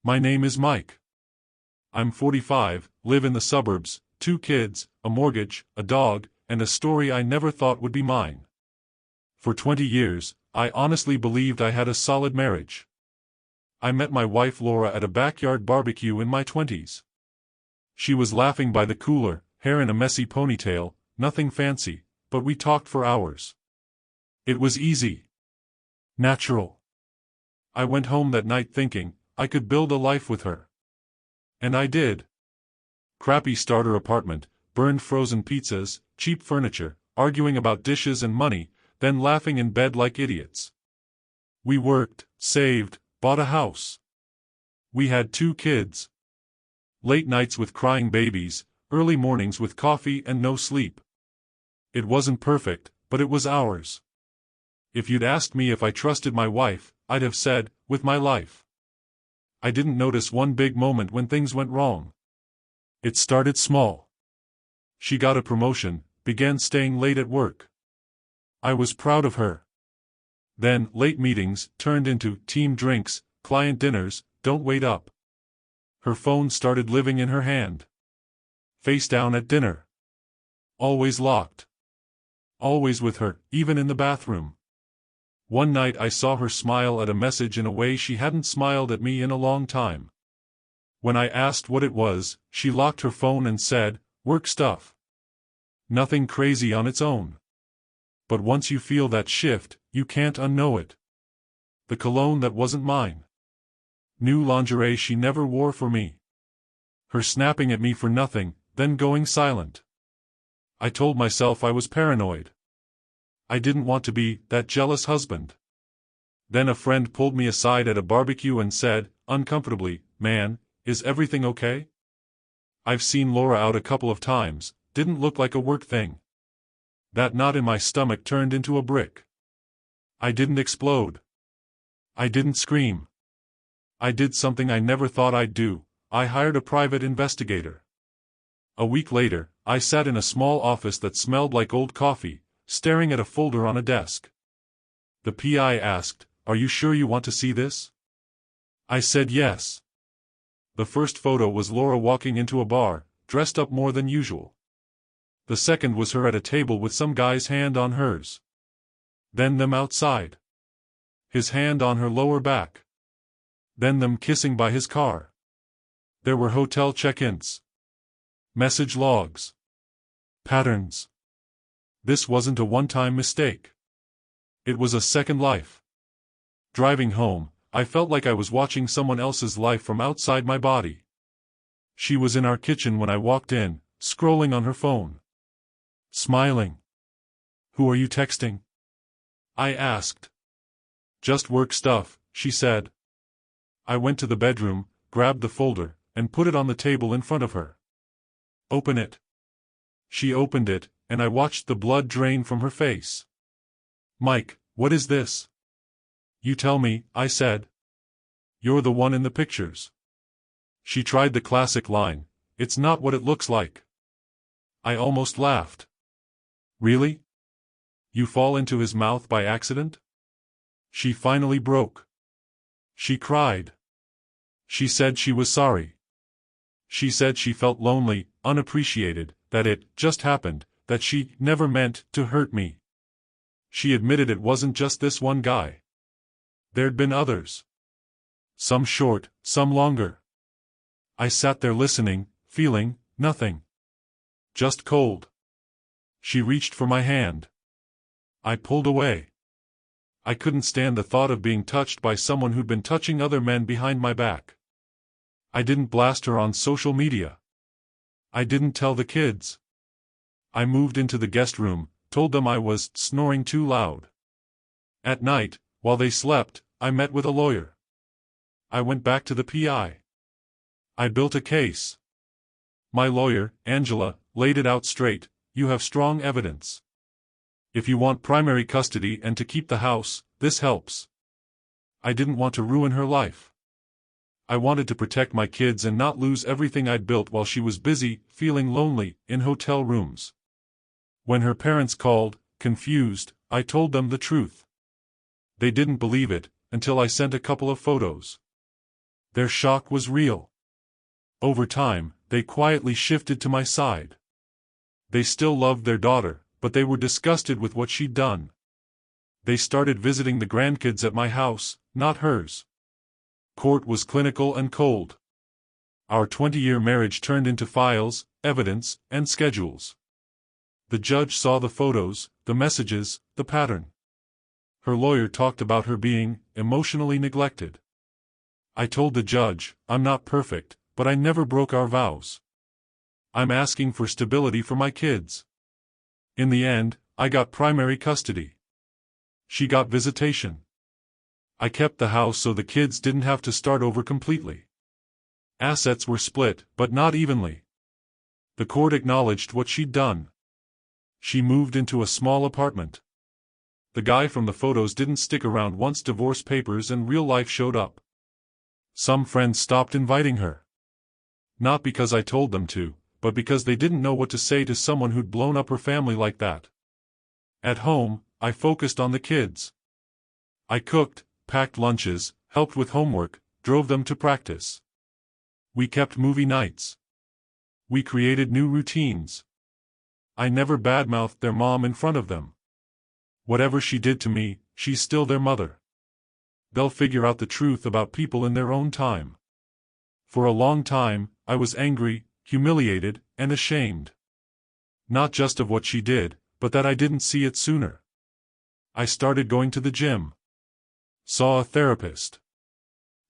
My name is Mike. I'm 45, live in the suburbs, 2 kids, a mortgage, a dog, and a story I never thought would be mine. For 20 years, I honestly believed I had a solid marriage. I met my wife Laura at a backyard barbecue in my 20s. She was laughing by the cooler, hair in a messy ponytail, nothing fancy, but we talked for hours. It was easy. Natural. I went home that night thinking, I could build a life with her. And I did. Crappy starter apartment, burned frozen pizzas, cheap furniture, arguing about dishes and money, then laughing in bed like idiots. We worked, saved, bought a house. We had 2 kids. Late nights with crying babies, early mornings with coffee and no sleep. It wasn't perfect, but it was ours. If you'd asked me if I trusted my wife, I'd have said, with my life. I didn't notice one big moment when things went wrong. It started small. She got a promotion, began staying late at work. I was proud of her. Then, late meetings turned into team drinks, client dinners, don't wait up. Her phone started living in her hand. Face down at dinner. Always locked. Always with her, even in the bathroom. One night I saw her smile at a message in a way she hadn't smiled at me in a long time. When I asked what it was, she locked her phone and said, "Work stuff." Nothing crazy on its own. But once you feel that shift, you can't unknow it. The cologne that wasn't mine. New lingerie she never wore for me. Her snapping at me for nothing, then going silent. I told myself I was paranoid. I didn't want to be that jealous husband. Then a friend pulled me aside at a barbecue and said, uncomfortably, "Man, is everything okay? I've seen Laura out a couple of times, didn't look like a work thing." That knot in my stomach turned into a brick. I didn't explode. I didn't scream. I did something I never thought I'd do. I hired a private investigator. A week later, I sat in a small office that smelled like old coffee, staring at a folder on a desk. The PI asked, "Are you sure you want to see this?" I said yes. The first photo was Laura walking into a bar, dressed up more than usual. The second was her at a table with some guy's hand on hers. Then them outside. His hand on her lower back. Then them kissing by his car. There were hotel check-ins. Message logs. Patterns. This wasn't a one-time mistake. It was a second life. Driving home, I felt like I was watching someone else's life from outside my body. She was in our kitchen when I walked in, scrolling on her phone. Smiling. "Who are you texting?" I asked. "Just work stuff," she said. I went to the bedroom, grabbed the folder, and put it on the table in front of her. "Open it." She opened it, and I watched the blood drain from her face. "Mike, what is this?" "You tell me," I said. "You're the one in the pictures." She tried the classic line, "It's not what it looks like." I almost laughed. "Really? You fall into his mouth by accident?" She finally broke. She cried. She said she was sorry. She said she felt lonely, unappreciated, that it just happened, that she never meant to hurt me. She admitted it wasn't just this one guy. There'd been others. Some short, some longer. I sat there listening, feeling nothing. Just cold. She reached for my hand. I pulled away. I couldn't stand the thought of being touched by someone who'd been touching other men behind my back. I didn't blast her on social media. I didn't tell the kids. I moved into the guest room, told them I was snoring too loud. At night, while they slept, I met with a lawyer. I went back to the PI. I built a case. My lawyer, Angela, laid it out straight. "You have strong evidence. If you want primary custody and to keep the house, this helps." I didn't want to ruin her life. I wanted to protect my kids and not lose everything I'd built while she was busy, feeling lonely, in hotel rooms. When her parents called, confused, I told them the truth. They didn't believe it, until I sent a couple of photos. Their shock was real. Over time, they quietly shifted to my side. They still loved their daughter, but they were disgusted with what she'd done. They started visiting the grandkids at my house, not hers. Court was clinical and cold. Our 20-year marriage turned into files, evidence, and schedules. The judge saw the photos, the messages, the pattern. Her lawyer talked about her being emotionally neglected. I told the judge, I'm not perfect, but I never broke our vows. I'm asking for stability for my kids. In the end, I got primary custody. She got visitation. I kept the house so the kids didn't have to start over completely. Assets were split, but not evenly. The court acknowledged what she'd done. She moved into a small apartment. The guy from the photos didn't stick around once divorce papers and real life showed up. Some friends stopped inviting her. Not because I told them to, but because they didn't know what to say to someone who'd blown up her family like that. At home, I focused on the kids. I cooked, packed lunches, helped with homework, drove them to practice. We kept movie nights. We created new routines. I never badmouthed their mom in front of them. Whatever she did to me, she's still their mother. They'll figure out the truth about people in their own time. For a long time, I was angry, humiliated, and ashamed. Not just of what she did, but that I didn't see it sooner. I started going to the gym. Saw a therapist.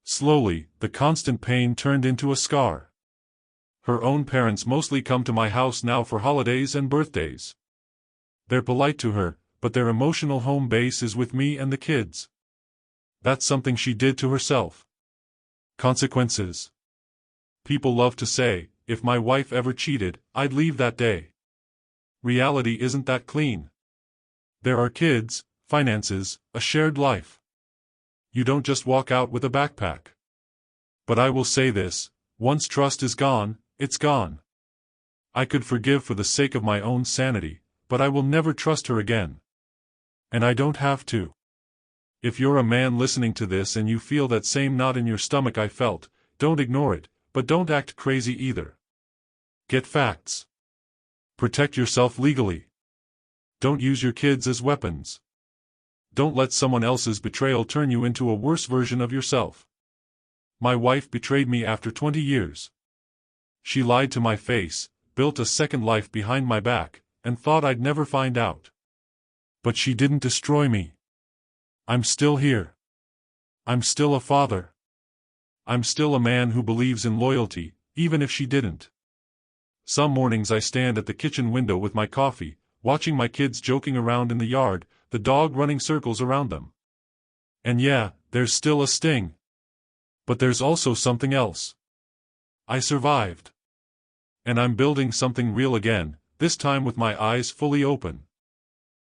Slowly, the constant pain turned into a scar. Her own parents mostly come to my house now for holidays and birthdays. They're polite to her, but their emotional home base is with me and the kids. That's something she did to herself. Consequences. People love to say, if my wife ever cheated, I'd leave that day. Reality isn't that clean. There are kids, finances, a shared life. You don't just walk out with a backpack. But I will say this, once trust is gone, it's gone. I could forgive for the sake of my own sanity, but I will never trust her again. And I don't have to. If you're a man listening to this and you feel that same knot in your stomach I felt, don't ignore it, but don't act crazy either. Get facts. Protect yourself legally. Don't use your kids as weapons. Don't let someone else's betrayal turn you into a worse version of yourself. My wife betrayed me after 20 years. She lied to my face, built a second life behind my back, and thought I'd never find out. But she didn't destroy me. I'm still here. I'm still a father. I'm still a man who believes in loyalty, even if she didn't. Some mornings I stand at the kitchen window with my coffee, watching my kids joking around in the yard, the dog running circles around them. And yeah, there's still a sting. But there's also something else. I survived. And I'm building something real again, this time with my eyes fully open.